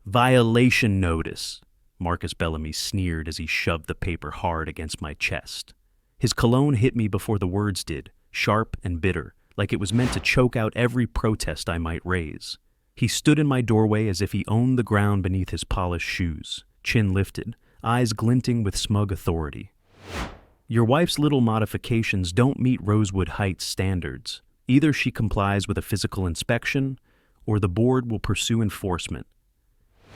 Violation notice, Marcus Bellamy sneered as he shoved the paper hard against my chest. His cologne hit me before the words did, sharp and bitter, like it was meant to choke out every protest I might raise. He stood in my doorway as if he owned the ground beneath his polished shoes, chin lifted, eyes glinting with smug authority. Your wife's little modifications don't meet Rosewood Heights standards. Either she complies with a physical inspection, or the board will pursue enforcement.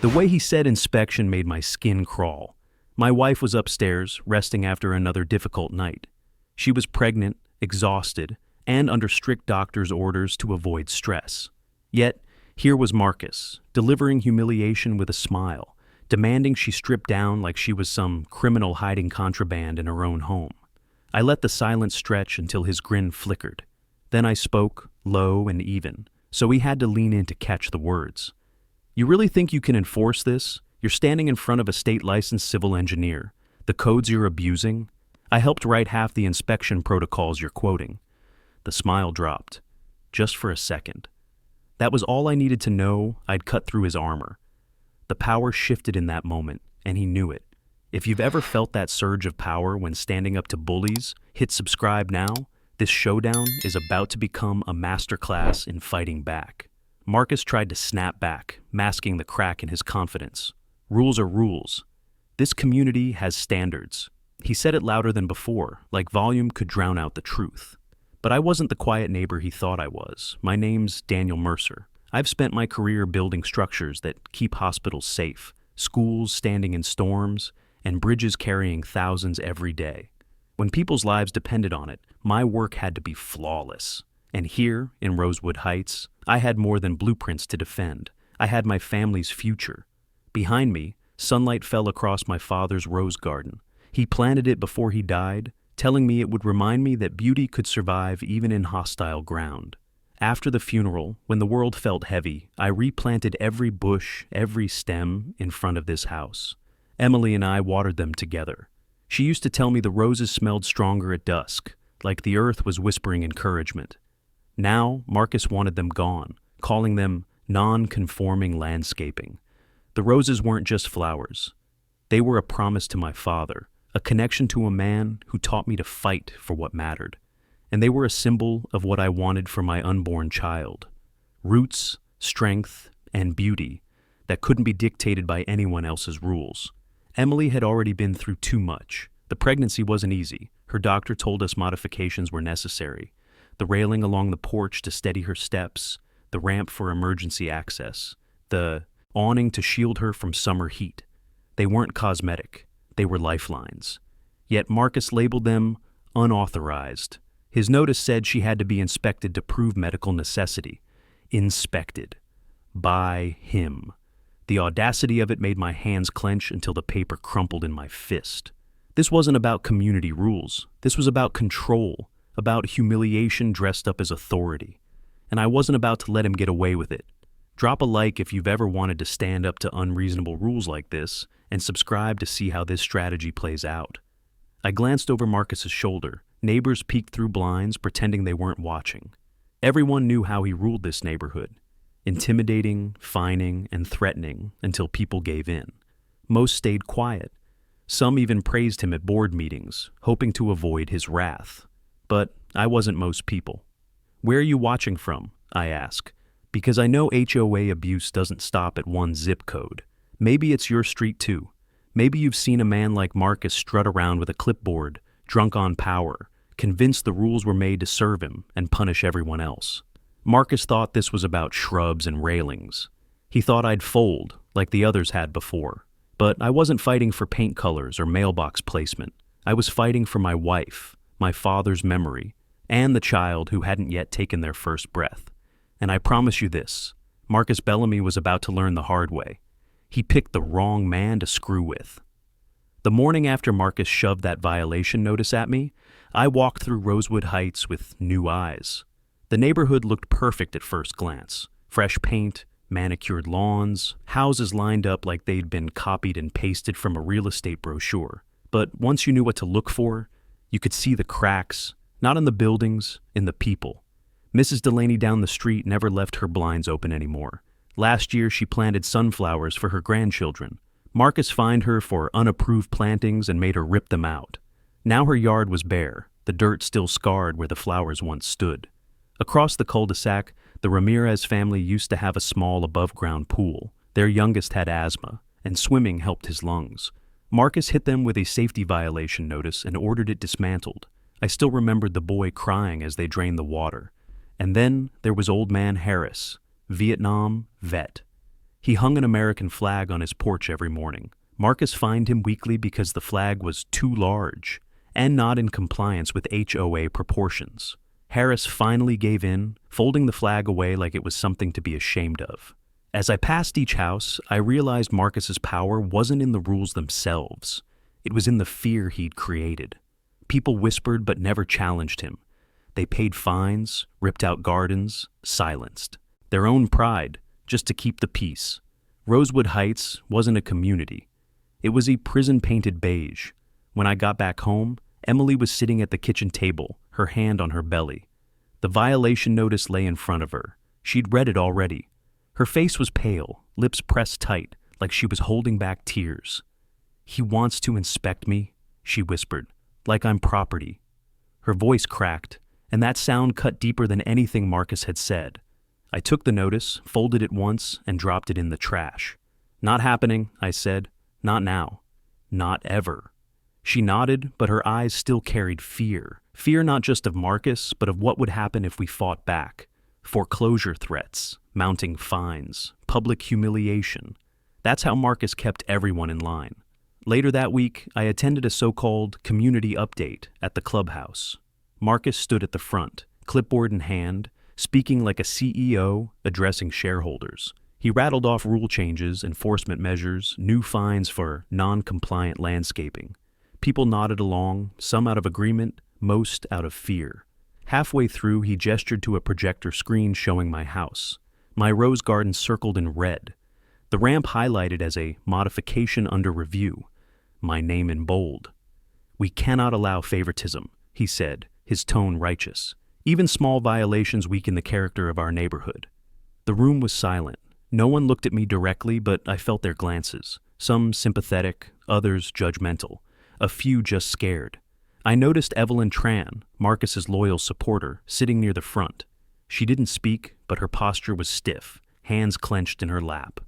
The way he said inspection made my skin crawl. My wife was upstairs, resting after another difficult night. She was pregnant, exhausted, and under strict doctor's orders to avoid stress. Yet, here was Marcus, delivering humiliation with a smile, demanding she strip down like she was some criminal hiding contraband in her own home. I let the silence stretch until his grin flickered. Then I spoke, low and even, so he had to lean in to catch the words. You really think you can enforce this? You're standing in front of a state-licensed civil engineer. The codes you're abusing? I helped write half the inspection protocols you're quoting. The smile dropped, just for a second. That was all I needed to know. I'd cut through his armor. The power shifted in that moment, and he knew it. If you've ever felt that surge of power when standing up to bullies, hit subscribe now. This showdown is about to become a masterclass in fighting back. Marcus tried to snap back, masking the crack in his confidence. Rules are rules. This community has standards. He said it louder than before, like volume could drown out the truth. But I wasn't the quiet neighbor he thought I was. My name's Daniel Mercer. I've spent my career building structures that keep hospitals safe, schools standing in storms, and bridges carrying thousands every day. When people's lives depended on it, my work had to be flawless. And here, in Rosewood Heights, I had more than blueprints to defend. I had my family's future. Behind me, sunlight fell across my father's rose garden. He planted it before he died, telling me it would remind me that beauty could survive even in hostile ground. After the funeral, when the world felt heavy, I replanted every bush, every stem in front of this house. Emily and I watered them together. She used to tell me the roses smelled stronger at dusk, like the earth was whispering encouragement. Now, Marcus wanted them gone, calling them non-conforming landscaping. The roses weren't just flowers. They were a promise to my father, a connection to a man who taught me to fight for what mattered. And they were a symbol of what I wanted for my unborn child. Roots, strength, and beauty that couldn't be dictated by anyone else's rules. Emily had already been through too much. The pregnancy wasn't easy. Her doctor told us modifications were necessary. The railing along the porch to steady her steps, the ramp for emergency access, the awning to shield her from summer heat. They weren't cosmetic. They were lifelines. Yet Marcus labeled them unauthorized. His notice said she had to be inspected to prove medical necessity. Inspected. By him. The audacity of it made my hands clench until the paper crumpled in my fist. This wasn't about community rules. This was about control, about humiliation dressed up as authority. And I wasn't about to let him get away with it. Drop a like if you've ever wanted to stand up to unreasonable rules like this, and subscribe to see how this strategy plays out. I glanced over Marcus's shoulder. Neighbors peeked through blinds, pretending they weren't watching. Everyone knew how he ruled this neighborhood. Intimidating, fining, and threatening until people gave in. Most stayed quiet. Some even praised him at board meetings, hoping to avoid his wrath. But I wasn't most people. Where are you watching from? I ask. Because I know HOA abuse doesn't stop at one zip code. Maybe it's your street too. Maybe you've seen a man like Marcus strut around with a clipboard, drunk on power, convinced the rules were made to serve him and punish everyone else. Marcus thought this was about shrubs and railings. He thought I'd fold, like the others had before. But I wasn't fighting for paint colors or mailbox placement. I was fighting for my wife, my father's memory, and the child who hadn't yet taken their first breath. And I promise you this, Marcus Bellamy was about to learn the hard way. He picked the wrong man to screw with. The morning after Marcus shoved that violation notice at me, I walked through Rosewood Heights with new eyes. The neighborhood looked perfect at first glance. Fresh paint, manicured lawns, houses lined up like they'd been copied and pasted from a real estate brochure. But once you knew what to look for, you could see the cracks, not in the buildings, in the people. Mrs. Delaney down the street never left her blinds open anymore. Last year, she planted sunflowers for her grandchildren. Marcus fined her for unapproved plantings and made her rip them out. Now her yard was bare, the dirt still scarred where the flowers once stood. Across the cul-de-sac, the Ramirez family used to have a small above-ground pool. Their youngest had asthma, and swimming helped his lungs. Marcus hit them with a safety violation notice and ordered it dismantled. I still remembered the boy crying as they drained the water. And then there was old man Harris, Vietnam vet. He hung an American flag on his porch every morning. Marcus fined him weekly because the flag was too large and not in compliance with HOA proportions. Harris finally gave in, folding the flag away like it was something to be ashamed of. As I passed each house, I realized Marcus's power wasn't in the rules themselves. It was in the fear he'd created. People whispered but never challenged him. They paid fines, ripped out gardens, silenced. Their own pride, just to keep the peace. Rosewood Heights wasn't a community. It was a prison-painted beige. When I got back home, Emily was sitting at the kitchen table, her hand on her belly. The violation notice lay in front of her. She'd read it already. Her face was pale, lips pressed tight, like she was holding back tears. "He wants to inspect me," she whispered, "like I'm property." Her voice cracked, and that sound cut deeper than anything Marcus had said. I took the notice, folded it once, and dropped it in the trash. "Not happening," I said. "Not now. Not ever." She nodded, but her eyes still carried fear. Fear not just of Marcus, but of what would happen if we fought back. Foreclosure threats, mounting fines, public humiliation. That's how Marcus kept everyone in line. Later that week, I attended a so-called community update at the clubhouse. Marcus stood at the front, clipboard in hand, speaking like a CEO addressing shareholders. He rattled off rule changes, enforcement measures, new fines for non-compliant landscaping. People nodded along, some out of agreement, most out of fear. Halfway through, he gestured to a projector screen showing my house. My rose garden circled in red. The ramp highlighted as a modification under review. My name in bold. "We cannot allow favoritism," he said, his tone righteous. "Even small violations weaken the character of our neighborhood." The room was silent. No one looked at me directly, but I felt their glances. Some sympathetic, others judgmental. A few just scared. I noticed Evelyn Tran, Marcus's loyal supporter, sitting near the front. She didn't speak, but her posture was stiff, hands clenched in her lap.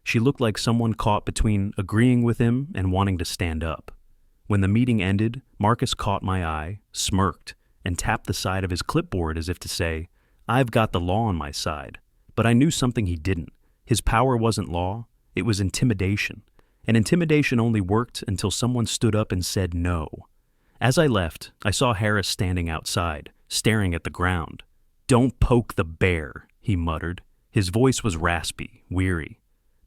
She looked like someone caught between agreeing with him and wanting to stand up. When the meeting ended, Marcus caught my eye, smirked, and tapped the side of his clipboard as if to say, "I've got the law on my side." But I knew something he didn't. His power wasn't law, it was intimidation. And intimidation only worked until someone stood up and said no. As I left, I saw Harris standing outside, staring at the ground. "Don't poke the bear," he muttered. His voice was raspy, weary.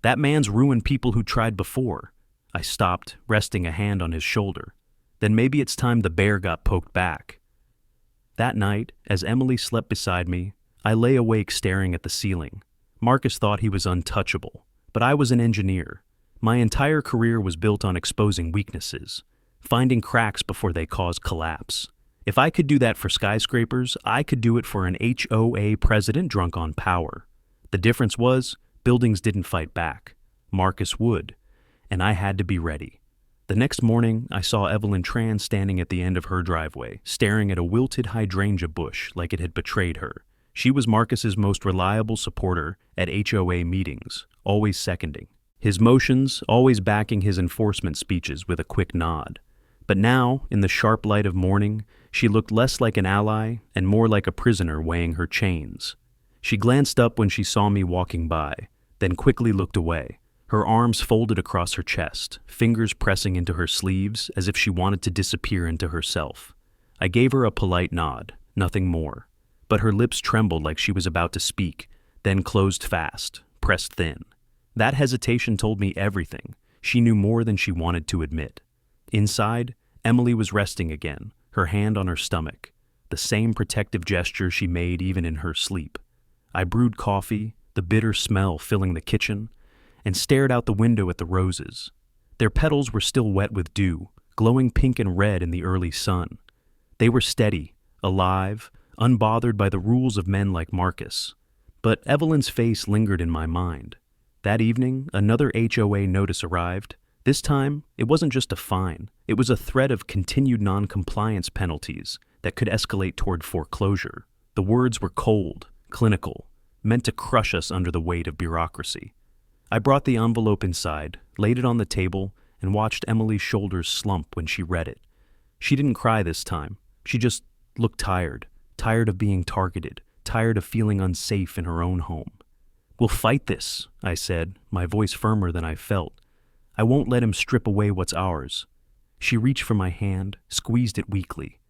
"That man's ruined people who tried before." I stopped, resting a hand on his shoulder. "Then maybe it's time the bear got poked back." That night, as Emily slept beside me, I lay awake staring at the ceiling. Marcus thought he was untouchable, but I was an engineer. My entire career was built on exposing weaknesses, finding cracks before they caused collapse. If I could do that for skyscrapers, I could do it for an HOA president drunk on power. The difference was, buildings didn't fight back. Marcus would, and I had to be ready. The next morning, I saw Evelyn Tran standing at the end of her driveway, staring at a wilted hydrangea bush like it had betrayed her. She was Marcus's most reliable supporter at HOA meetings, always seconding. His motions, always backing his enforcement speeches with a quick nod. But now, in the sharp light of morning, she looked less like an ally and more like a prisoner weighing her chains. She glanced up when she saw me walking by, then quickly looked away, her arms folded across her chest, fingers pressing into her sleeves as if she wanted to disappear into herself. I gave her a polite nod, nothing more. But her lips trembled like she was about to speak, then closed fast, pressed thin. That hesitation told me everything. She knew more than she wanted to admit. Inside, Emily was resting again, her hand on her stomach, the same protective gesture she made even in her sleep. I brewed coffee, the bitter smell filling the kitchen, and stared out the window at the roses. Their petals were still wet with dew, glowing pink and red in the early sun. They were steady, alive, unbothered by the rules of men like Marcus. But Evelyn's face lingered in my mind. That evening, another HOA notice arrived. This time, it wasn't just a fine. It was a threat of continued non-compliance penalties that could escalate toward foreclosure. The words were cold, clinical, meant to crush us under the weight of bureaucracy. I brought the envelope inside, laid it on the table, and watched Emily's shoulders slump when she read it. She didn't cry this time. She just looked tired, tired of being targeted, tired of feeling unsafe in her own home. "We'll fight this," I said, my voice firmer than I felt. "I won't let him strip away what's ours." She reached for my hand, squeezed it weakly.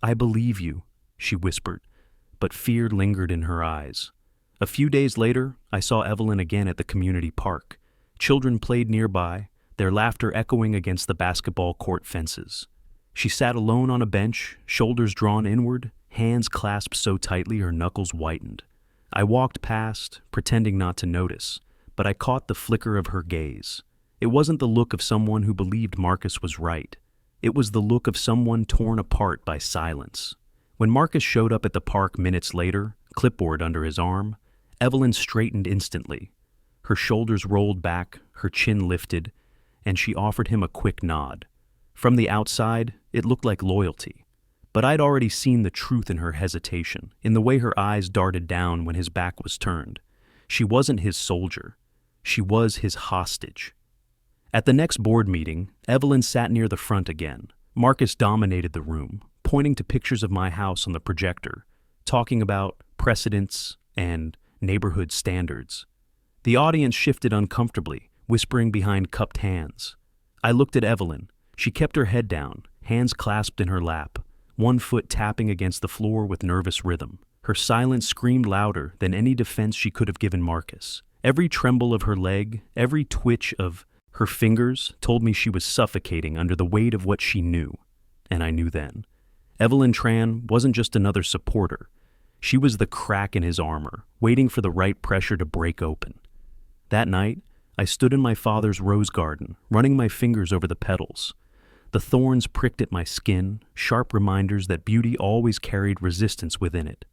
"I believe you," she whispered, but fear lingered in her eyes. A few days later, I saw Evelyn again at the community park. Children played nearby, their laughter echoing against the basketball court fences. She sat alone on a bench, shoulders drawn inward, hands clasped so tightly her knuckles whitened. I walked past, pretending not to notice, but I caught the flicker of her gaze. It wasn't the look of someone who believed Marcus was right. It was the look of someone torn apart by silence. When Marcus showed up at the park minutes later, clipboard under his arm, Evelyn straightened instantly. Her shoulders rolled back, her chin lifted, and she offered him a quick nod. From the outside, it looked like loyalty. But I'd already seen the truth in her hesitation, in the way her eyes darted down when his back was turned. She wasn't his soldier. She was his hostage. At the next board meeting, Evelyn sat near the front again. Marcus dominated the room, pointing to pictures of my house on the projector, talking about precedents and neighborhood standards. The audience shifted uncomfortably, whispering behind cupped hands. I looked at Evelyn. She kept her head down, hands clasped in her lap, one foot tapping against the floor with nervous rhythm. Her silence screamed louder than any defense she could have given Marcus. Every tremble of her leg, every twitch of her fingers told me she was suffocating under the weight of what she knew. And I knew then. Evelyn Tran wasn't just another supporter. She was the crack in his armor, waiting for the right pressure to break open. That night, I stood in my father's rose garden, running my fingers over the petals. The thorns pricked at my skin, sharp reminders that beauty always carried resistance within it.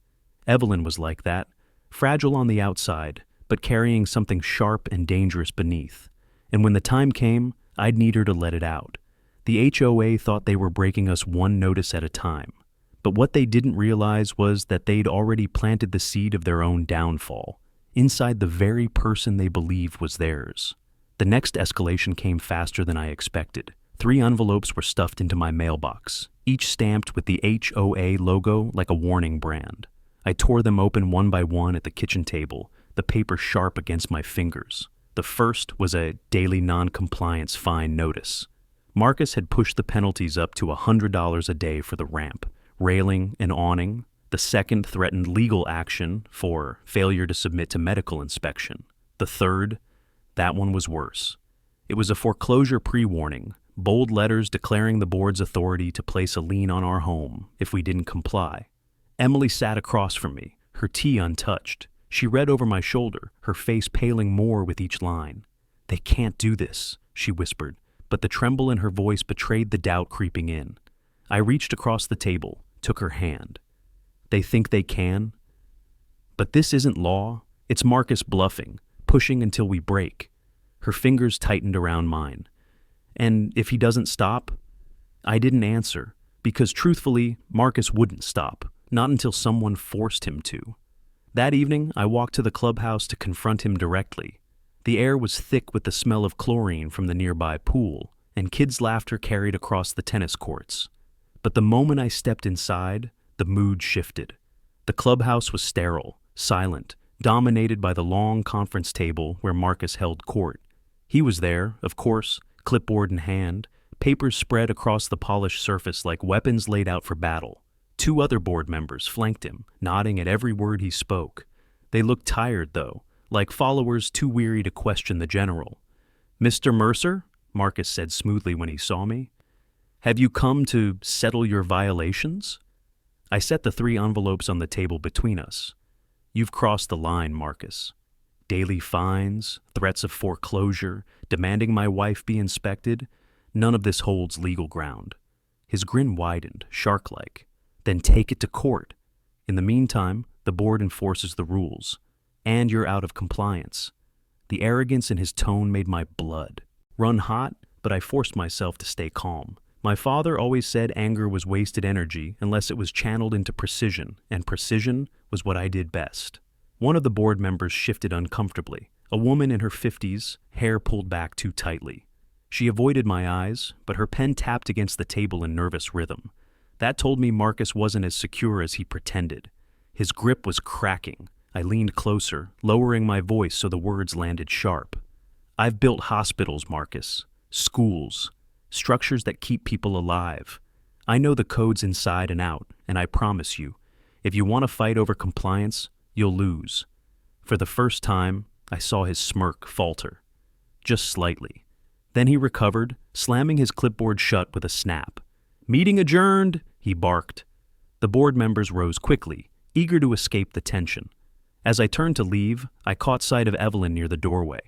Evelyn was like that, fragile on the outside, but carrying something sharp and dangerous beneath. And when the time came, I'd need her to let it out. The HOA thought they were breaking us one notice at a time. But what they didn't realize was that they'd already planted the seed of their own downfall, inside the very person they believed was theirs. The next escalation came faster than I expected. 3 envelopes were stuffed into my mailbox, each stamped with the HOA logo like a warning brand. I tore them open one by one at the kitchen table, the paper sharp against my fingers. The first was a daily non-compliance fine notice. Marcus had pushed the penalties up to $100 a day for the ramp, railing, and awning. The second threatened legal action for failure to submit to medical inspection. The third, that one was worse. It was a foreclosure pre-warning, bold letters declaring the board's authority to place a lien on our home if we didn't comply. Emily sat across from me, her tea untouched. She read over my shoulder, her face paling more with each line. "They can't do this," she whispered, but the tremble in her voice betrayed the doubt creeping in. I reached across the table, took her hand. "They think they can? But this isn't law. It's Marcus bluffing, pushing until we break." Her fingers tightened around mine. "And if he doesn't stop?" I didn't answer, because truthfully, Marcus wouldn't stop, not until someone forced him to. That evening, I walked to the clubhouse to confront him directly. The air was thick with the smell of chlorine from the nearby pool, and kids' laughter carried across the tennis courts. But the moment I stepped inside, the mood shifted. The clubhouse was sterile, silent, dominated by the long conference table where Marcus held court. He was there, of course, clipboard in hand, papers spread across the polished surface like weapons laid out for battle. 2 other board members flanked him, nodding at every word he spoke. They looked tired, though, like followers too weary to question the general. "Mr. Mercer," Marcus said smoothly when he saw me, "have you come to settle your violations?" I set the 3 envelopes on the table between us. "You've crossed the line, Marcus. Daily fines, threats of foreclosure, demanding my wife be inspected, none of this holds legal ground." His grin widened, shark-like. "Then take it to court. In the meantime, the board enforces the rules. and you're out of compliance." The arrogance in his tone made my blood run hot, but I forced myself to stay calm. My father always said anger was wasted energy unless it was channeled into precision, and precision was what I did best. One of the board members shifted uncomfortably, a woman in her 50s, hair pulled back too tightly. She avoided my eyes, but her pen tapped against the table in nervous rhythm. That told me Marcus wasn't as secure as he pretended. His grip was cracking. I leaned closer, lowering my voice so the words landed sharp. "I've built hospitals, Marcus. Schools. Structures that keep people alive. I know the codes inside and out, and I promise you, if you want to fight over compliance, you'll lose." For the first time, I saw his smirk falter. Just slightly. Then he recovered, slamming his clipboard shut with a snap. "Meeting adjourned," he barked. The board members rose quickly, eager to escape the tension. As I turned to leave, I caught sight of Evelyn near the doorway.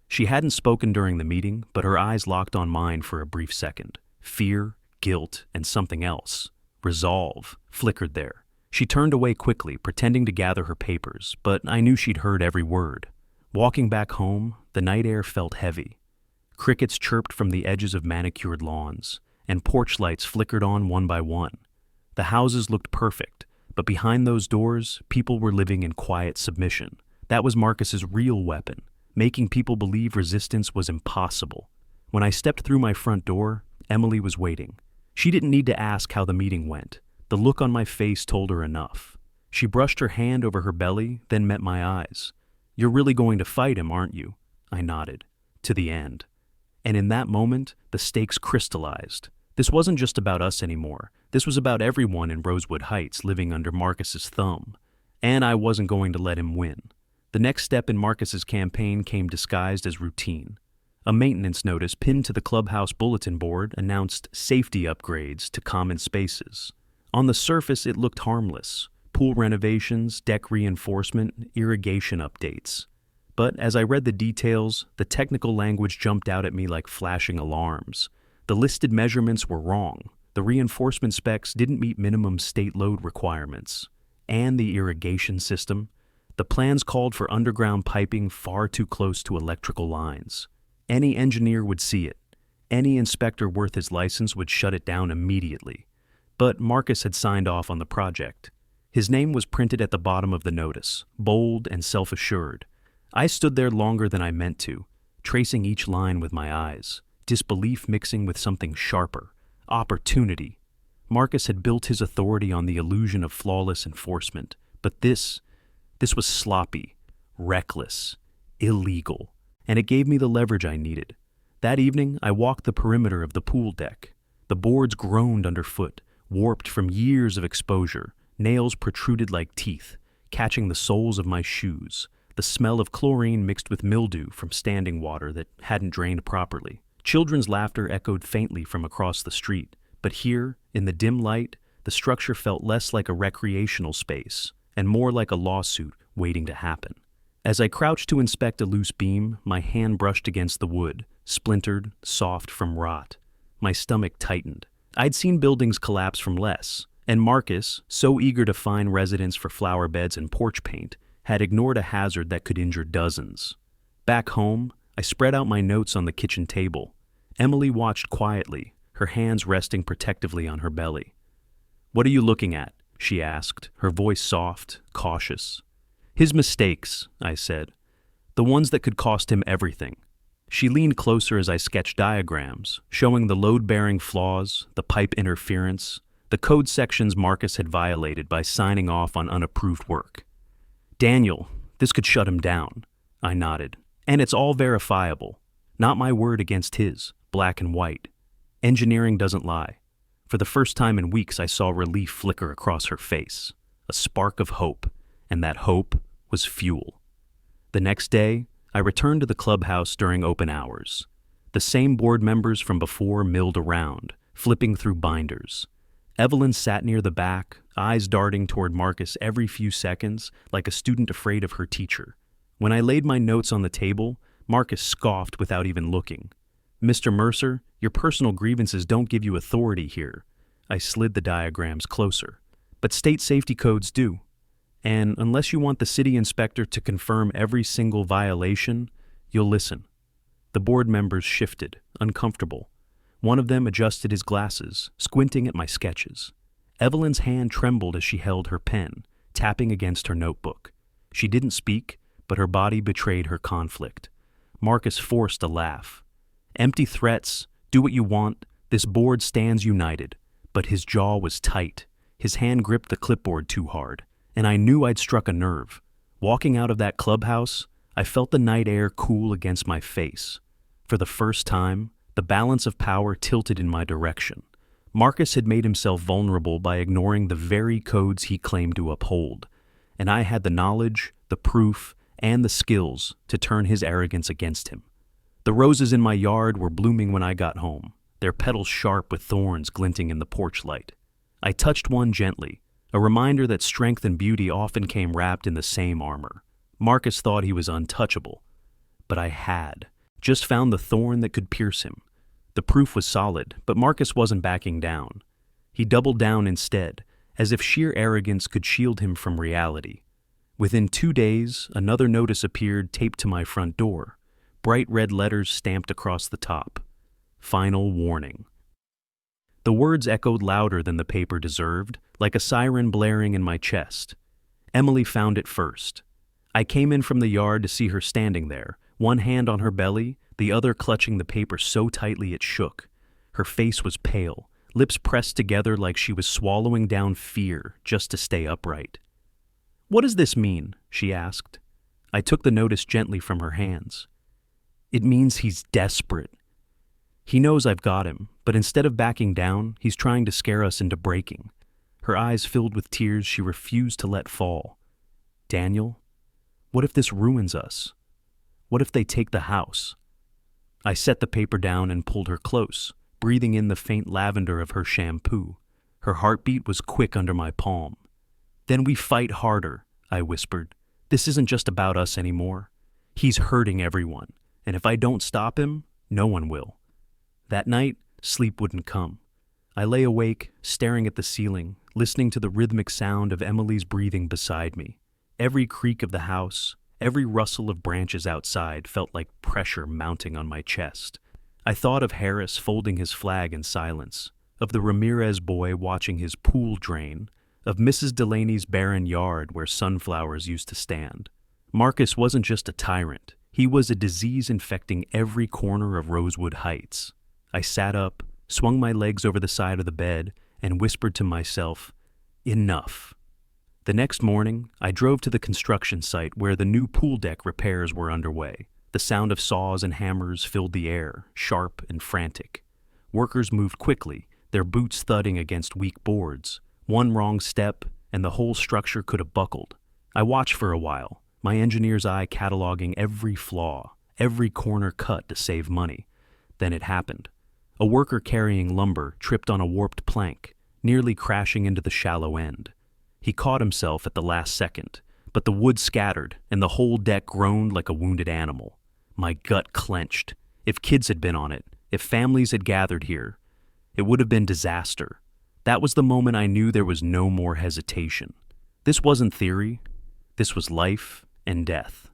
She hadn't spoken during the meeting, but her eyes locked on mine for a brief second. Fear, guilt, and something else, resolve, flickered there. She turned away quickly, pretending to gather her papers, but I knew she'd heard every word. Walking back home, the night air felt heavy. Crickets chirped from the edges of manicured lawns, and porch lights flickered on one by one. The houses looked perfect, but behind those doors, people were living in quiet submission. That was Marcus's real weapon, making people believe resistance was impossible. When I stepped through my front door, Emily was waiting. She didn't need to ask how the meeting went. The look on my face told her enough. She brushed her hand over her belly, then met my eyes. "You're really going to fight him, aren't you?" I nodded. "To the end." And in that moment, the stakes crystallized. This wasn't just about us anymore. This was about everyone in Rosewood Heights living under Marcus's thumb. And I wasn't going to let him win. The next step in Marcus's campaign came disguised as routine. A maintenance notice pinned to the clubhouse bulletin board announced safety upgrades to common spaces. On the surface, it looked harmless. Pool renovations, deck reinforcement, irrigation updates. But as I read the details, the technical language jumped out at me like flashing alarms. The listed measurements were wrong. The reinforcement specs didn't meet minimum state load requirements. And the irrigation system. The plans called for underground piping far too close to electrical lines. Any engineer would see it. Any inspector worth his license would shut it down immediately. But Marcus had signed off on the project. His name was printed at the bottom of the notice, bold and self-assured. I stood there longer than I meant to, tracing each line with my eyes, disbelief mixing with something sharper, opportunity. Marcus had built his authority on the illusion of flawless enforcement, but this was sloppy, reckless, illegal, and it gave me the leverage I needed. That evening, I walked the perimeter of the pool deck. The boards groaned underfoot, warped from years of exposure. Nails protruded like teeth, catching the soles of my shoes. The smell of chlorine mixed with mildew from standing water that hadn't drained properly. Children's laughter echoed faintly from across the street, but here, in the dim light, the structure felt less like a recreational space and more like a lawsuit waiting to happen. As I crouched to inspect a loose beam, my hand brushed against the wood, splintered, soft from rot. My stomach tightened. I'd seen buildings collapse from less, and Marcus, so eager to find residents for flower beds and porch paint, had ignored a hazard that could injure dozens. Back home, I spread out my notes on the kitchen table. Emily watched quietly, her hands resting protectively on her belly. "What are you looking at?" she asked, her voice soft, cautious. "His mistakes," I said. "The ones that could cost him everything." She leaned closer as I sketched diagrams, showing the load-bearing flaws, the pipe interference, the code sections Marcus had violated by signing off on unapproved work. "Daniel, this could shut him down," I nodded. "And it's all verifiable. Not my word against his, black and white. Engineering doesn't lie." For the first time in weeks, I saw relief flicker across her face, a spark of hope, and that hope was fuel. The next day, I returned to the clubhouse during open hours. The same board members from before milled around, flipping through binders. Evelyn sat near the back, eyes darting toward Marcus every few seconds, like a student afraid of her teacher. When I laid my notes on the table, Marcus scoffed without even looking. "Mr. Mercer, your personal grievances don't give you authority here." I slid the diagrams closer. "But state safety codes do." And unless you want the city inspector to confirm every single violation, you'll listen." The board members shifted, uncomfortable. One of them adjusted his glasses, squinting at my sketches. Evelyn's hand trembled as she held her pen, tapping against her notebook. She didn't speak, but her body betrayed her conflict. Marcus forced a laugh. "Empty threats, do what you want, this board stands united." But his jaw was tight. His hand gripped the clipboard too hard, and I knew I'd struck a nerve. Walking out of that clubhouse, I felt the night air cool against my face. For the first time, the balance of power tilted in my direction. Marcus had made himself vulnerable by ignoring the very codes he claimed to uphold, and I had the knowledge, the proof, and the skills to turn his arrogance against him. The roses in my yard were blooming when I got home, their petals sharp with thorns glinting in the porch light. I touched one gently, a reminder that strength and beauty often came wrapped in the same armor. Marcus thought he was untouchable, but I had just found the thorn that could pierce him. The proof was solid, but Marcus wasn't backing down. He doubled down instead, as if sheer arrogance could shield him from reality. Within 2 days, another notice appeared taped to my front door, bright red letters stamped across the top. Final warning. The words echoed louder than the paper deserved, like a siren blaring in my chest. Emily found it first. I came in from the yard to see her standing there, one hand on her belly, the other clutching the paper so tightly it shook. Her face was pale, lips pressed together like she was swallowing down fear just to stay upright. "What does this mean?" she asked. I took the notice gently from her hands. "It means he's desperate. He knows I've got him, but instead of backing down, he's trying to scare us into breaking." Her eyes filled with tears she refused to let fall. "Daniel, what if this ruins us? What if they take the house?" I set the paper down and pulled her close, breathing in the faint lavender of her shampoo. Her heartbeat was quick under my palm. "Then we fight harder," I whispered. "This isn't just about us anymore. He's hurting everyone, and if I don't stop him, no one will." That night, sleep wouldn't come. I lay awake, staring at the ceiling, listening to the rhythmic sound of Emily's breathing beside me. Every creak of the house, every rustle of branches outside felt like pressure mounting on my chest. I thought of Harris folding his flag in silence, of the Ramirez boy watching his pool drain, of Mrs. Delaney's barren yard where sunflowers used to stand. Marcus wasn't just a tyrant. He was a disease infecting every corner of Rosewood Heights. I sat up, swung my legs over the side of the bed, and whispered to myself, "Enough." The next morning, I drove to the construction site where the new pool deck repairs were underway. The sound of saws and hammers filled the air, sharp and frantic. Workers moved quickly, their boots thudding against weak boards. One wrong step, and the whole structure could have buckled. I watched for a while, my engineer's eye cataloging every flaw, every corner cut to save money. Then it happened. A worker carrying lumber tripped on a warped plank, nearly crashing into the shallow end. He caught himself at the last second, but the wood scattered and the whole deck groaned like a wounded animal. My gut clenched. If kids had been on it, if families had gathered here, it would have been disaster. That was the moment I knew there was no more hesitation. This wasn't theory. This was life and death.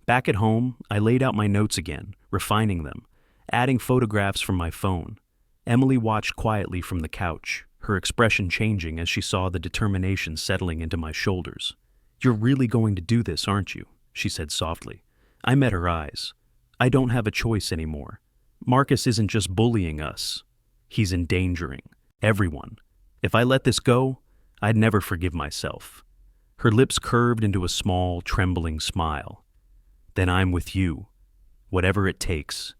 Back at home, I laid out my notes again, refining them, adding photographs from my phone. Emily watched quietly from the couch, her expression changing as she saw the determination settling into my shoulders. "You're really going to do this, aren't you?" she said softly. I met her eyes. "I don't have a choice anymore. Marcus isn't just bullying us. He's endangering everyone. If I let this go, I'd never forgive myself." Her lips curved into a small, trembling smile. "Then I'm with you, whatever it takes."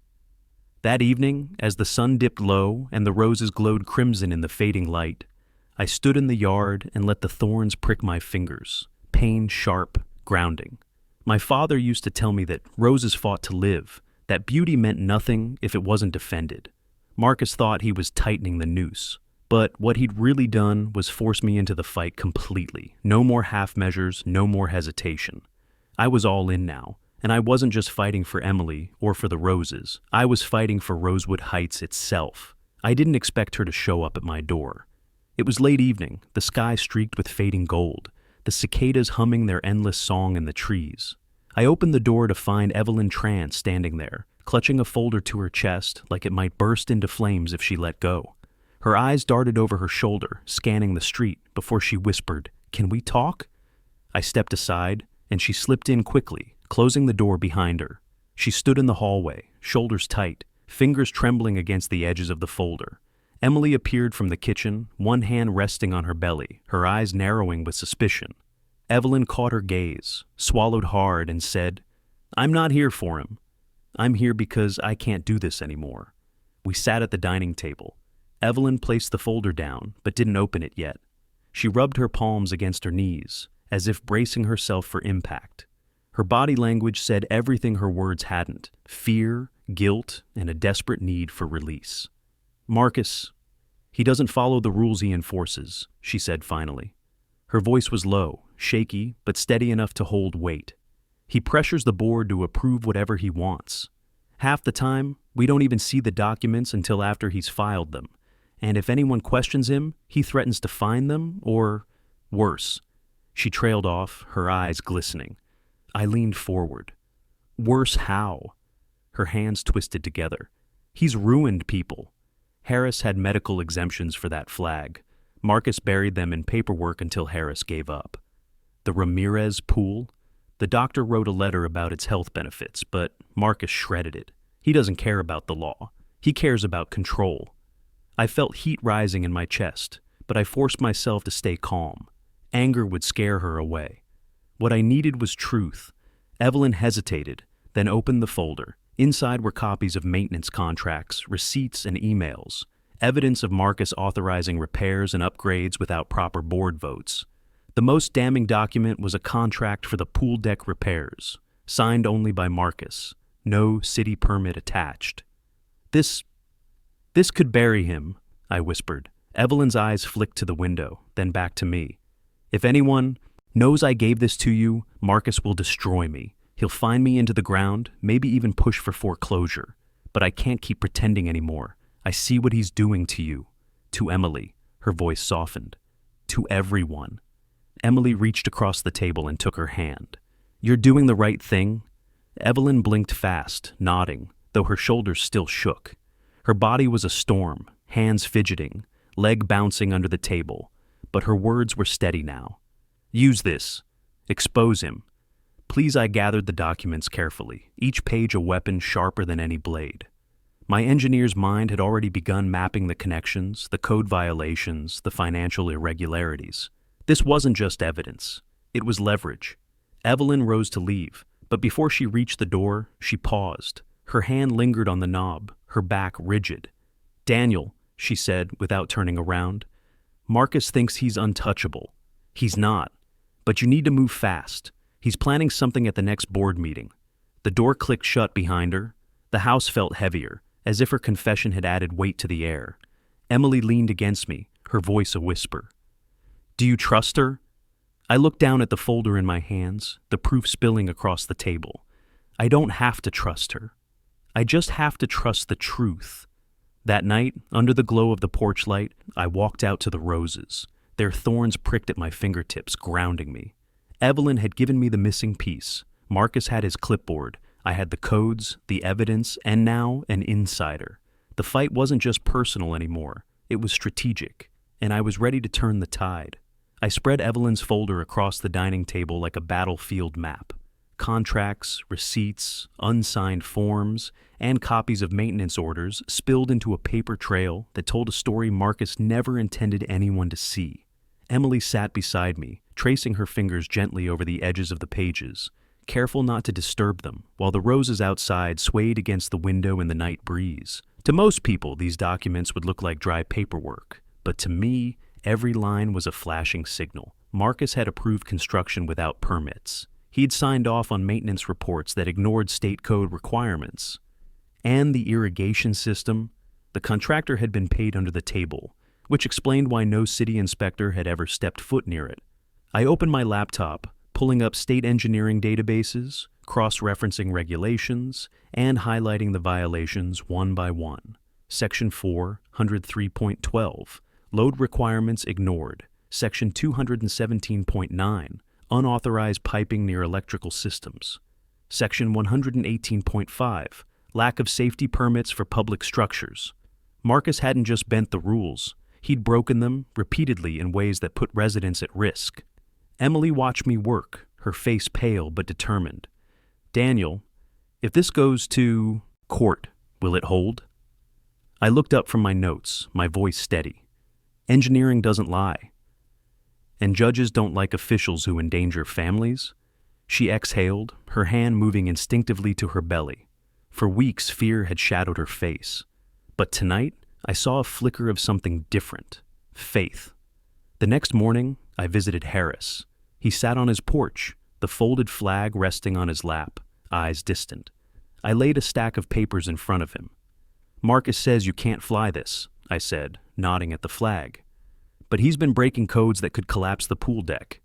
That evening, as the sun dipped low and the roses glowed crimson in the fading light, I stood in the yard and let the thorns prick my fingers, pain sharp, grounding. My father used to tell me that roses fought to live, that beauty meant nothing if it wasn't defended. Marcus thought he was tightening the noose, but what he'd really done was force me into the fight completely. No more half measures, no more hesitation. I was all in now. And I wasn't just fighting for Emily or for the roses. I was fighting for Rosewood Heights itself. I didn't expect her to show up at my door. It was late evening, the sky streaked with fading gold. the cicadas humming their endless song in the trees. I opened the door to find Evelyn Tran standing there, clutching a folder to her chest like it might burst into flames if she let go. Her eyes darted over her shoulder, scanning the street, before she whispered, "Can we talk?" I stepped aside, and she slipped in quickly, closing the door behind her. She stood in the hallway, shoulders tight, fingers trembling against the edges of the folder. Emily appeared from the kitchen, one hand resting on her belly, her eyes narrowing with suspicion. Evelyn caught her gaze, swallowed hard, and said, "I'm not here for him. I'm here because I can't do this anymore." We sat at the dining table. Evelyn placed the folder down, but didn't open it yet. She rubbed her palms against her knees, as if bracing herself for impact. Her body language said everything her words hadn't: fear, guilt, and a desperate need for release. "Marcus, he doesn't follow the rules he enforces," she said finally. Her voice was low, shaky, but steady enough to hold weight. "He pressures the board to approve whatever he wants. Half the time, we don't even see the documents until after he's filed them. And if anyone questions him, he threatens to fine them, or worse." She trailed off, her eyes glistening. I leaned forward. "Worse how?" Her hands twisted together. "He's ruined people." Harris had medical exemptions for that flag. Marcus buried them in paperwork until Harris gave up. The Ramirez pool? The doctor wrote a letter about its health benefits, but Marcus shredded it. He doesn't care about the law. He cares about control. I felt heat rising in my chest, but I forced myself to stay calm. Anger would scare her away. What I needed was truth. Evelyn hesitated, then opened the folder. Inside were copies of maintenance contracts, receipts, and emails, evidence of Marcus authorizing repairs and upgrades without proper board votes. The most damning document was a contract for the pool deck repairs, signed only by Marcus, no city permit attached. This could bury him," I whispered. Evelyn's eyes flicked to the window, then back to me. "If anyone knows I gave this to you, Marcus will destroy me. He'll find me into the ground, maybe even push for foreclosure. But I can't keep pretending anymore. I see what he's doing to you." To Emily, her voice softened. "To everyone." Emily reached across the table and took her hand. "You're doing the right thing." Evelyn blinked fast, nodding, though her shoulders still shook. Her body was a storm, hands fidgeting, leg bouncing under the table, but her words were steady now. "Use this. Expose him." Please, I gathered the documents carefully, each page a weapon sharper than any blade. My engineer's mind had already begun mapping the connections, the code violations, the financial irregularities. This wasn't just evidence. It was leverage. Evelyn rose to leave, but before she reached the door, she paused. Her hand lingered on the knob, her back rigid. "Daniel," she said without turning around, "Marcus thinks he's untouchable. He's not. But you need to move fast. He's planning something at the next board meeting." The door clicked shut behind her. The house felt heavier, as if her confession had added weight to the air. Emily leaned against me, her voice a whisper. "Do you trust her?" I looked down at the folder in my hands, the proof spilling across the table. I don't have to trust her. I just have to trust the truth. That night, under the glow of the porch light, I walked out to the roses. Their thorns pricked at my fingertips, grounding me. Evelyn had given me the missing piece. Marcus had his clipboard. I had the codes, the evidence, and now an insider. The fight wasn't just personal anymore. It was strategic, and I was ready to turn the tide. I spread Evelyn's folder across the dining table like a battlefield map. Contracts, receipts, unsigned forms, and copies of maintenance orders spilled into a paper trail that told a story Marcus never intended anyone to see. Emily sat beside me, tracing her fingers gently over the edges of the pages, careful not to disturb them, while the roses outside swayed against the window in the night breeze. To most people, these documents would look like dry paperwork, but to me, every line was a flashing signal. Marcus had approved construction without permits. He'd signed off on maintenance reports that ignored state code requirements. And the irrigation system, the contractor had been paid under the table, which explained why no city inspector had ever stepped foot near it. I opened my laptop, pulling up state engineering databases, cross-referencing regulations, and highlighting the violations one by one. Section 403.12, load requirements ignored. Section 217.9, unauthorized piping near electrical systems. Section 118.5, lack of safety permits for public structures. Marcus hadn't just bent the rules, he'd broken them repeatedly in ways that put residents at risk. Emily watched me work, her face pale but determined. Daniel, if this goes to court, will it hold? I looked up from my notes, my voice steady. Engineering doesn't lie. And judges don't like officials who endanger families? She exhaled, her hand moving instinctively to her belly. For weeks, fear had shadowed her face. But tonight, I saw a flicker of something different. Faith. The next morning, I visited Harris. He sat on his porch, the folded flag resting on his lap, eyes distant. I laid a stack of papers in front of him. Marcus says you can't fly this, I said, nodding at the flag. But he's been breaking codes that could collapse the pool deck.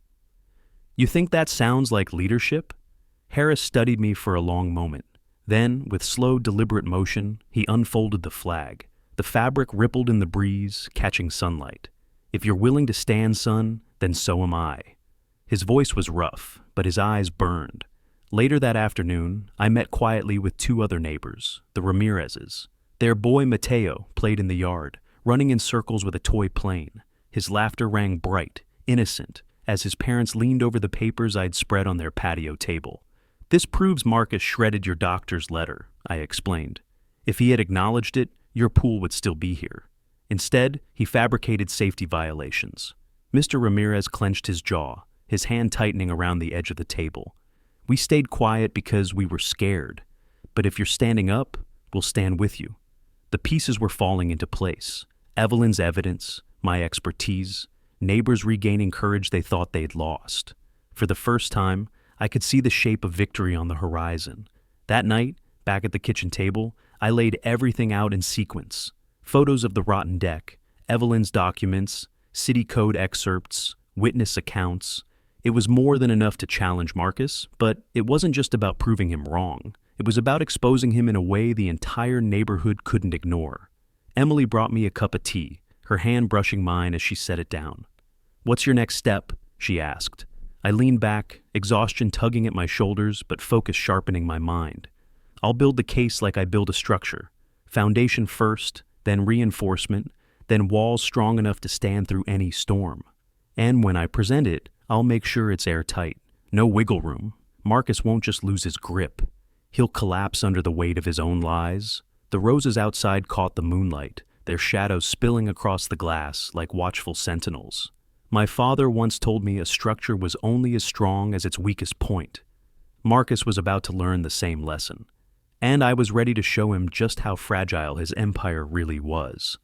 You think that sounds like leadership? Harris studied me for a long moment. Then, with slow, deliberate motion, he unfolded the flag. The fabric rippled in the breeze, catching sunlight. If you're willing to stand, son, then so am I. His voice was rough, but his eyes burned. Later that afternoon, I met quietly with two other neighbors, the Ramirezes. Their boy Mateo played in the yard, running in circles with a toy plane. His laughter rang bright, innocent, as his parents leaned over the papers I'd spread on their patio table. This proves Marcus shredded your doctor's letter, I explained. If he had acknowledged it, your pool would still be here. Instead, he fabricated safety violations. Mr. Ramirez clenched his jaw, his hand tightening around the edge of the table. We stayed quiet because we were scared. But if you're standing up, we'll stand with you. The pieces were falling into place. Evelyn's evidence, my expertise, neighbors regaining courage they thought they'd lost. For the first time, I could see the shape of victory on the horizon. That night, back at the kitchen table, I laid everything out in sequence. Photos of the rotten deck, Evelyn's documents, city code excerpts, witness accounts. It was more than enough to challenge Marcus, but it wasn't just about proving him wrong. It was about exposing him in a way the entire neighborhood couldn't ignore. Emily brought me a cup of tea, her hand brushing mine as she set it down. "What's your next step?" she asked. I leaned back, exhaustion tugging at my shoulders, but focus sharpening my mind. "I'll build the case like I build a structure. Foundation first, then reinforcement, then walls strong enough to stand through any storm. And when I present it, I'll make sure it's airtight. No wiggle room. Marcus won't just lose his grip. He'll collapse under the weight of his own lies." The roses outside caught the moonlight, their shadows spilling across the glass like watchful sentinels. My father once told me a structure was only as strong as its weakest point. Marcus was about to learn the same lesson. And I was ready to show him just how fragile his empire really was.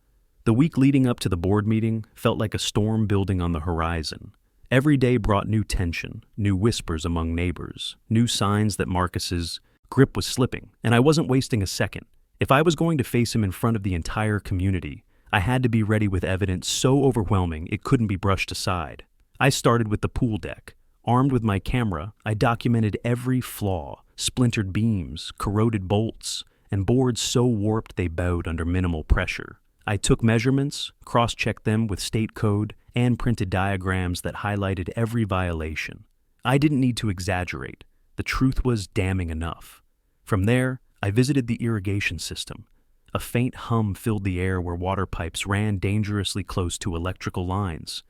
The week leading up to the board meeting felt like a storm building on the horizon. Every day brought new tension, new whispers among neighbors, new signs that Marcus's grip was slipping, and I wasn't wasting a second. If I was going to face him in front of the entire community, I had to be ready with evidence so overwhelming it couldn't be brushed aside. I started with the pool deck. Armed with my camera, I documented every flaw, splintered beams, corroded bolts, and boards so warped they bowed under minimal pressure. I took measurements, cross-checked them with state code, and printed diagrams that highlighted every violation. I didn't need to exaggerate. The truth was damning enough. From there, I visited the irrigation system. A faint hum filled the air where water pipes ran dangerously close to electrical lines.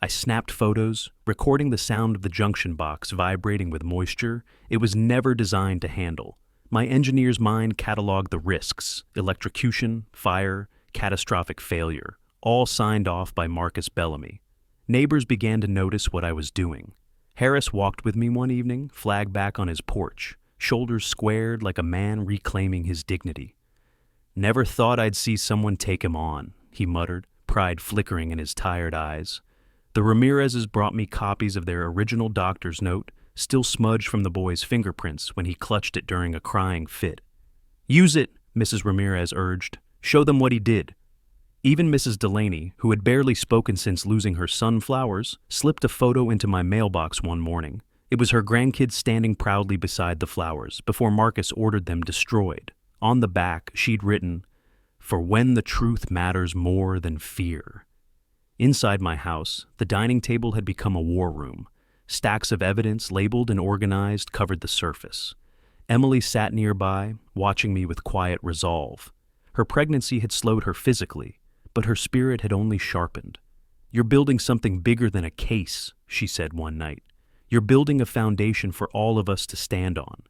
I snapped photos, recording the sound of the junction box vibrating with moisture it was never designed to handle. My engineer's mind cataloged the risks: electrocution, fire, catastrophic failure, all signed off by Marcus Bellamy. Neighbors began to notice what I was doing. Harris walked with me one evening, flag back on his porch, shoulders squared like a man reclaiming his dignity. "Never thought I'd see someone take him on," he muttered, pride flickering in his tired eyes. The Ramirezes brought me copies of their original doctor's note, still smudged from the boy's fingerprints when he clutched it during a crying fit. "Use it," Mrs. Ramirez urged. "Show them what he did." Even Mrs. Delaney, who had barely spoken since losing her sunflowers, slipped a photo into my mailbox one morning. It was her grandkids standing proudly beside the flowers before Marcus ordered them destroyed. On the back, she'd written, "For when the truth matters more than fear." Inside my house, the dining table had become a war room. Stacks of evidence, labeled and organized, covered the surface. Emily sat nearby, watching me with quiet resolve. Her pregnancy had slowed her physically, but her spirit had only sharpened. "You're building something bigger than a case," she said one night. "You're building a foundation for all of us to stand on."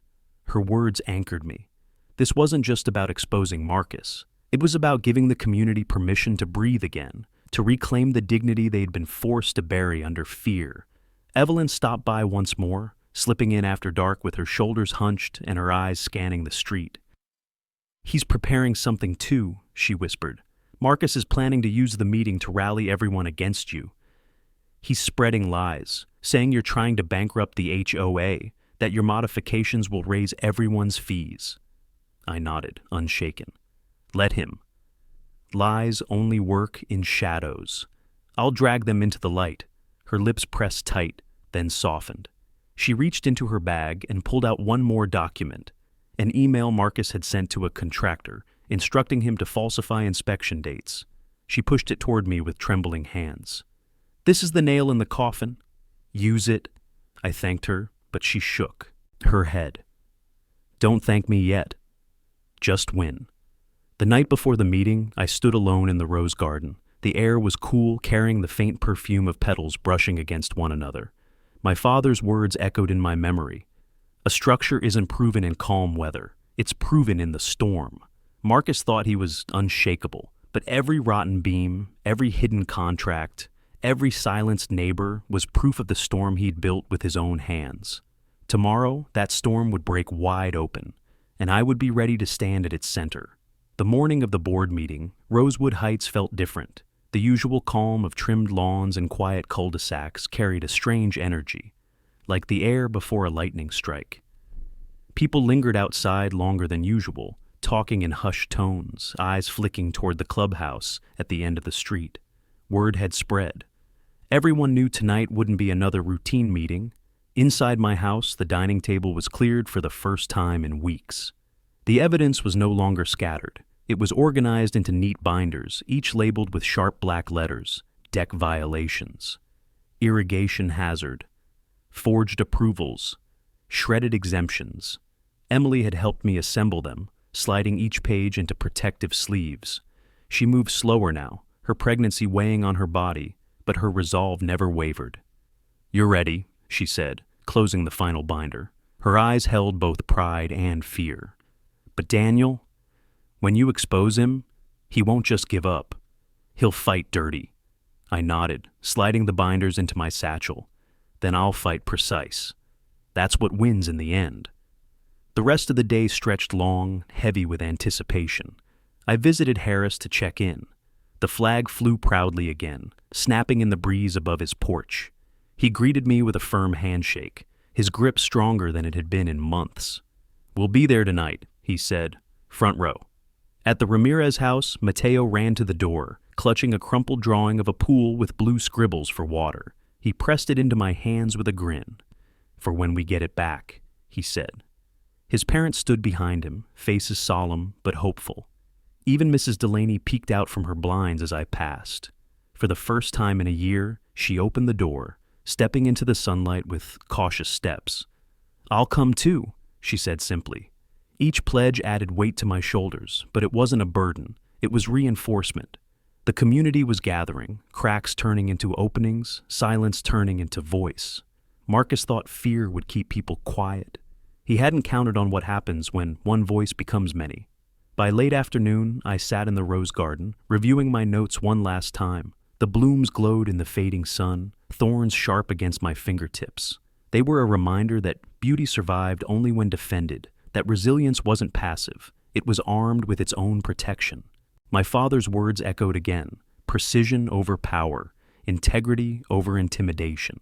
Her words anchored me. This wasn't just about exposing Marcus. It was about giving the community permission to breathe again, to reclaim the dignity they'd been forced to bury under fear. Evelyn stopped by once more, slipping in after dark with her shoulders hunched and her eyes scanning the street. "He's preparing something too," she whispered. "Marcus is planning to use the meeting to rally everyone against you. He's spreading lies, saying you're trying to bankrupt the HOA, that your modifications will raise everyone's fees." I nodded, unshaken. "Let him. Lies only work in shadows. I'll drag them into the light." Her lips pressed tight, then softened. She reached into her bag and pulled out one more document, an email Marcus had sent to a contractor, instructing him to falsify inspection dates. She pushed it toward me with trembling hands. "This is the nail in the coffin. Use it." I thanked her, but she shook her head. "Don't thank me yet. Just win." The night before the meeting, I stood alone in the rose garden. The air was cool, carrying the faint perfume of petals brushing against one another. My father's words echoed in my memory. "A structure isn't proven in calm weather. It's proven in the storm." Marcus thought he was unshakable, but every rotten beam, every hidden contract, every silenced neighbor was proof of the storm he'd built with his own hands. Tomorrow, that storm would break wide open, and I would be ready to stand at its center. The morning of the board meeting, Rosewood Heights felt different. The usual calm of trimmed lawns and quiet cul-de-sacs carried a strange energy, like the air before a lightning strike. People lingered outside longer than usual, talking in hushed tones, eyes flicking toward the clubhouse at the end of the street. Word had spread. Everyone knew tonight wouldn't be another routine meeting. Inside my house, the dining table was cleared for the first time in weeks. The evidence was no longer scattered. It was organized into neat binders, each labeled with sharp black letters: deck violations, irrigation hazard, forged approvals, shredded exemptions. Emily had helped me assemble them, sliding each page into protective sleeves. She moved slower now, her pregnancy weighing on her body, but her resolve never wavered. "You're ready," she said, closing the final binder. Her eyes held both pride and fear. "But Daniel, when you expose him, he won't just give up. He'll fight dirty." I nodded, sliding the binders into my satchel. "Then I'll fight precise. That's what wins in the end." The rest of the day stretched long, heavy with anticipation. I visited Harris to check in. The flag flew proudly again, snapping in the breeze above his porch. He greeted me with a firm handshake, his grip stronger than it had been in months. "We'll be there tonight," he said. "Front row." At the Ramirez house, Mateo ran to the door, clutching a crumpled drawing of a pool with blue scribbles for water. He pressed it into my hands with a grin. "For when we get it back," he said. His parents stood behind him, faces solemn but hopeful. Even Mrs. Delaney peeked out from her blinds as I passed. For the first time in a year, she opened the door, stepping into the sunlight with cautious steps. "I'll come too," she said simply. Each pledge added weight to my shoulders, but it wasn't a burden. It was reinforcement. The community was gathering, cracks turning into openings, silence turning into voice. Marcus thought fear would keep people quiet. He hadn't counted on what happens when one voice becomes many. By late afternoon, I sat in the rose garden, reviewing my notes one last time. The blooms glowed in the fading sun, thorns sharp against my fingertips. They were a reminder that beauty survived only when defended, that resilience wasn't passive, it was armed with its own protection. My father's words echoed again: precision over power, integrity over intimidation.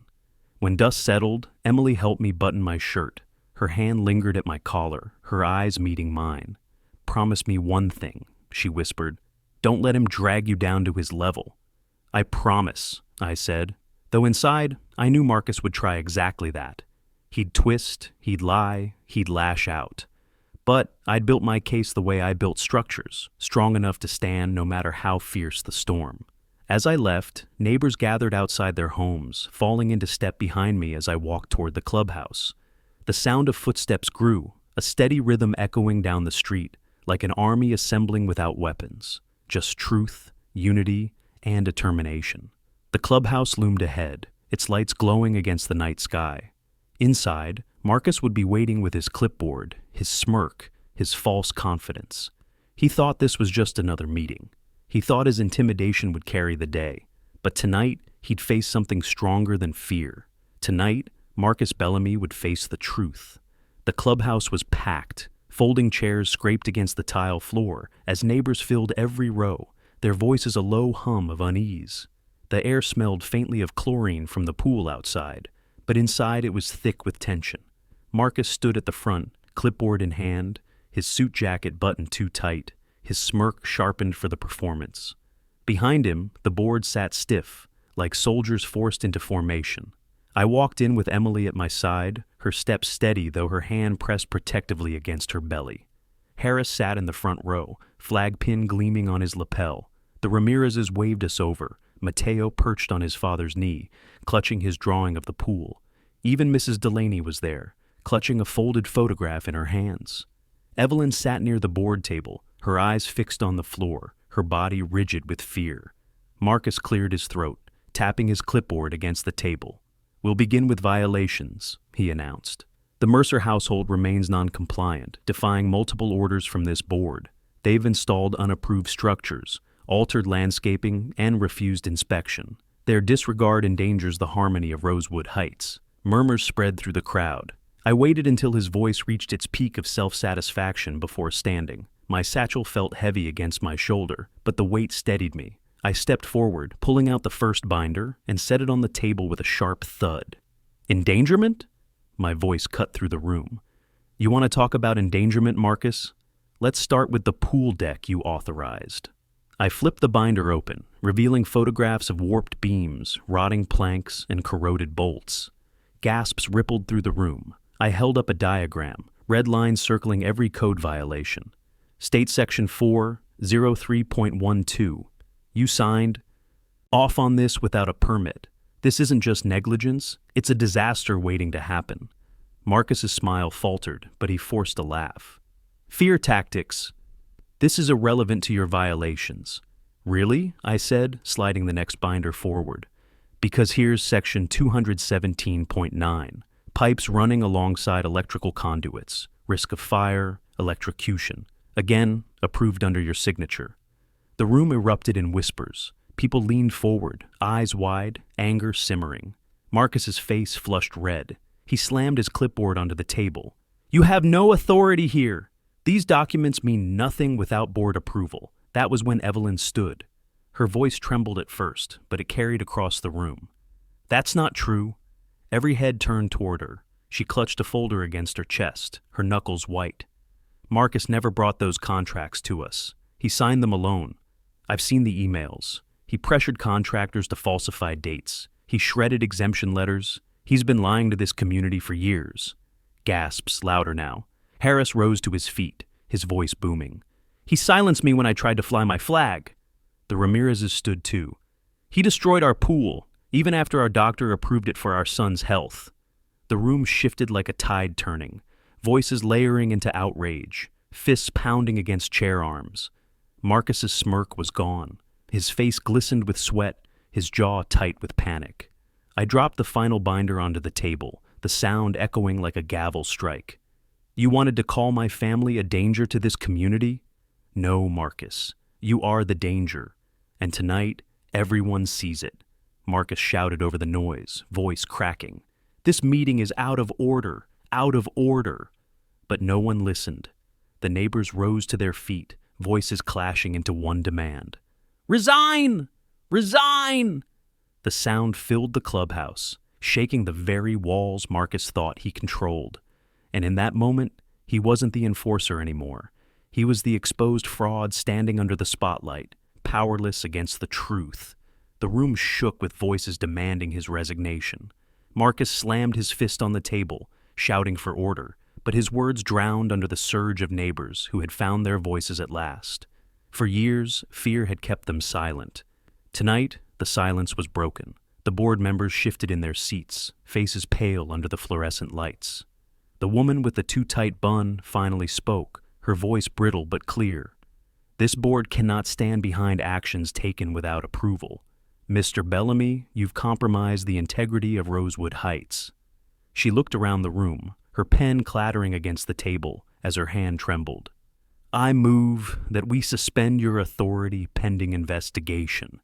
When dust settled, Emily helped me button my shirt. Her hand lingered at my collar, her eyes meeting mine. "Promise me one thing," she whispered. "Don't let him drag you down to his level." "I promise," I said, though inside I knew Marcus would try exactly that. He'd twist, he'd lie, he'd lash out. But I'd built my case the way I built structures, strong enough to stand no matter how fierce the storm. As I left, neighbors gathered outside their homes, falling into step behind me as I walked toward the clubhouse. The sound of footsteps grew, a steady rhythm echoing down the street, like an army assembling without weapons. Just truth, unity, and determination. The clubhouse loomed ahead, its lights glowing against the night sky. Inside, Marcus would be waiting with his clipboard, his smirk, his false confidence. He thought this was just another meeting. He thought his intimidation would carry the day. But tonight, he'd face something stronger than fear. Tonight, Marcus Bellamy would face the truth. The clubhouse was packed. Folding chairs scraped against the tile floor as neighbors filled every row, their voices a low hum of unease. The air smelled faintly of chlorine from the pool outside, but inside it was thick with tension. Marcus stood at the front, clipboard in hand, his suit jacket buttoned too tight, his smirk sharpened for the performance. Behind him, the board sat stiff, like soldiers forced into formation. I walked in with Emily at my side, her step steady though her hand pressed protectively against her belly. Harris sat in the front row, flag pin gleaming on his lapel. The Ramirezes waved us over, Mateo perched on his father's knee, clutching his drawing of the pool. Even Mrs. Delaney was there, clutching a folded photograph in her hands. Evelyn sat near the board table, her eyes fixed on the floor, her body rigid with fear. Marcus cleared his throat, tapping his clipboard against the table. "We'll begin with violations," he announced. "The Mercer household remains non-compliant, defying multiple orders from this board. They've installed unapproved structures, altered landscaping, and refused inspection. Their disregard endangers the harmony of Rosewood Heights." Murmurs spread through the crowd. I waited until his voice reached its peak of self-satisfaction before standing. My satchel felt heavy against my shoulder, but the weight steadied me. I stepped forward, pulling out the first binder, and set it on the table with a sharp thud. "Endangerment?" My voice cut through the room. "You want to talk about endangerment, Marcus? Let's start with the pool deck you authorized." I flipped the binder open, revealing photographs of warped beams, rotting planks, and corroded bolts. Gasps rippled through the room. I held up a diagram, red lines circling every code violation. State Section 403.12. You signed. Off on this without a permit. This isn't just negligence, it's a disaster waiting to happen. Marcus's smile faltered, but he forced a laugh. "Fear tactics. This is irrelevant to your violations." "Really?" I said, sliding the next binder forward. "Because here's Section 217.9. Pipes running alongside electrical conduits. Risk of fire, electrocution. Again, approved under your signature." The room erupted in whispers. People leaned forward, eyes wide, anger simmering. Marcus's face flushed red. He slammed his clipboard onto the table. "You have no authority here. These documents mean nothing without board approval." That was when Evelyn stood. Her voice trembled at first, but it carried across the room. "That's not true." Every head turned toward her. She clutched a folder against her chest, her knuckles white. "Marcus never brought those contracts to us. He signed them alone. I've seen the emails. He pressured contractors to falsify dates. He shredded exemption letters. He's been lying to this community for years." Gasps, louder now. Harris rose to his feet, his voice booming. "He silenced me when I tried to fly my flag." The Ramirezes stood too. "He destroyed our pool, even after our doctor approved it for our son's health." The room shifted like a tide turning, voices layering into outrage, fists pounding against chair arms. Marcus's smirk was gone. His face glistened with sweat, his jaw tight with panic. I dropped the final binder onto the table, the sound echoing like a gavel strike. "You wanted to call my family a danger to this community? No, Marcus. You are the danger. And tonight, everyone sees it." Marcus shouted over the noise, voice cracking. "This meeting is out of order, out of order." But no one listened. The neighbors rose to their feet, voices clashing into one demand. "Resign! Resign!" The sound filled the clubhouse, shaking the very walls Marcus thought he controlled. And in that moment, he wasn't the enforcer anymore. He was the exposed fraud standing under the spotlight, powerless against the truth. The room shook with voices demanding his resignation. Marcus slammed his fist on the table, shouting for order, but his words drowned under the surge of neighbors who had found their voices at last. For years, fear had kept them silent. Tonight, the silence was broken. The board members shifted in their seats, faces pale under the fluorescent lights. The woman with the too tight bun finally spoke, her voice brittle but clear. This board cannot stand behind actions taken without approval. Mr. Bellamy, you've compromised the integrity of Rosewood Heights. She looked around the room, her pen clattering against the table as her hand trembled. I move that we suspend your authority pending investigation.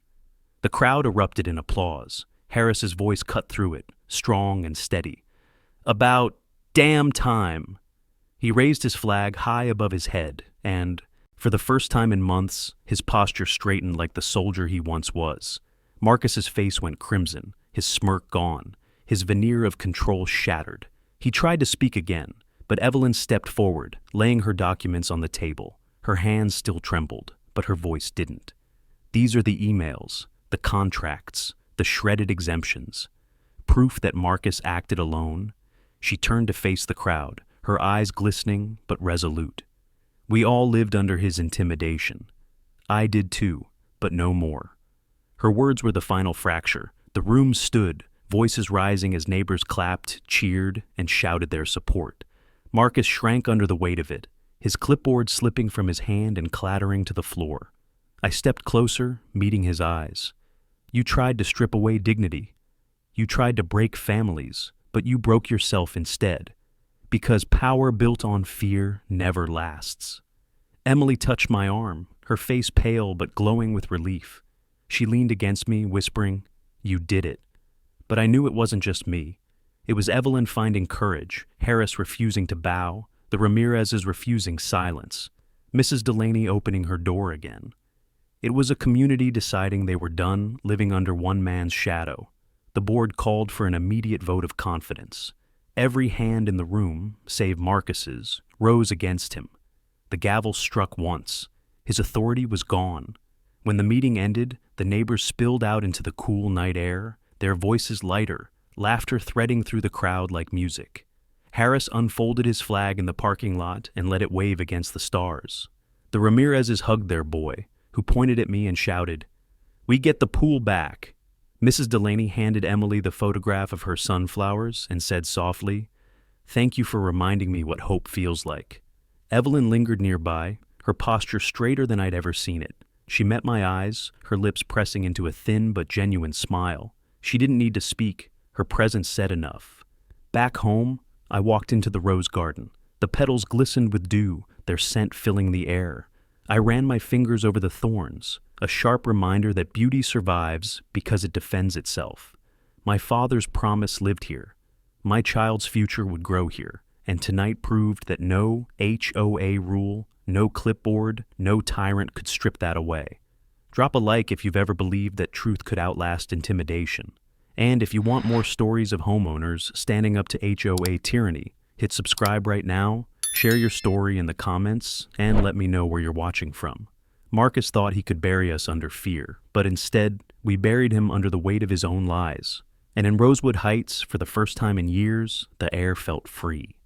The crowd erupted in applause. Harris's voice cut through it, strong and steady. About damn time. He raised his flag high above his head, and, for the first time in months, his posture straightened like the soldier he once was. Marcus's face went crimson, his smirk gone, his veneer of control shattered. He tried to speak again, but Evelyn stepped forward, laying her documents on the table. Her hands still trembled, but her voice didn't. These are the emails, the contracts, the shredded exemptions. Proof that Marcus acted alone. She turned to face the crowd, her eyes glistening but resolute. We all lived under his intimidation. I did too, but no more. Her words were the final fracture. The room stood, voices rising as neighbors clapped, cheered, and shouted their support. Marcus shrank under the weight of it, his clipboard slipping from his hand and clattering to the floor. I stepped closer, meeting his eyes. You tried to strip away dignity. You tried to break families, but you broke yourself instead. Because power built on fear never lasts. Emily touched my arm, her face pale but glowing with relief. She leaned against me, whispering, "You did it." But I knew it wasn't just me. It was Evelyn finding courage, Harris refusing to bow, the Ramirez's refusing silence, Mrs. Delaney opening her door again. It was a community deciding they were done living under one man's shadow. The board called for an immediate vote of confidence. Every hand in the room, save Marcus's, rose against him. The gavel struck once. His authority was gone. When the meeting ended, the neighbors spilled out into the cool night air, their voices lighter, laughter threading through the crowd like music. Harris unfolded his flag in the parking lot and let it wave against the stars. The Ramirez's hugged their boy, who pointed at me and shouted, "We get the pool back." Mrs. Delaney handed Emily the photograph of her sunflowers and said softly, "Thank you for reminding me what hope feels like." Evelyn lingered nearby, her posture straighter than I'd ever seen it. She met my eyes, her lips pressing into a thin but genuine smile. She didn't need to speak. Her presence said enough. Back home, I walked into the rose garden. The petals glistened with dew, their scent filling the air. I ran my fingers over the thorns, a sharp reminder that beauty survives because it defends itself. My father's promise lived here. My child's future would grow here, and tonight proved that no HOA rule, no clipboard, no tyrant could strip that away. Drop a like if you've ever believed that truth could outlast intimidation. And if you want more stories of homeowners standing up to HOA tyranny, hit subscribe right now, share your story in the comments, and let me know where you're watching from. Marcus thought he could bury us under fear, but instead, we buried him under the weight of his own lies. And in Rosewood Heights, for the first time in years, the air felt free.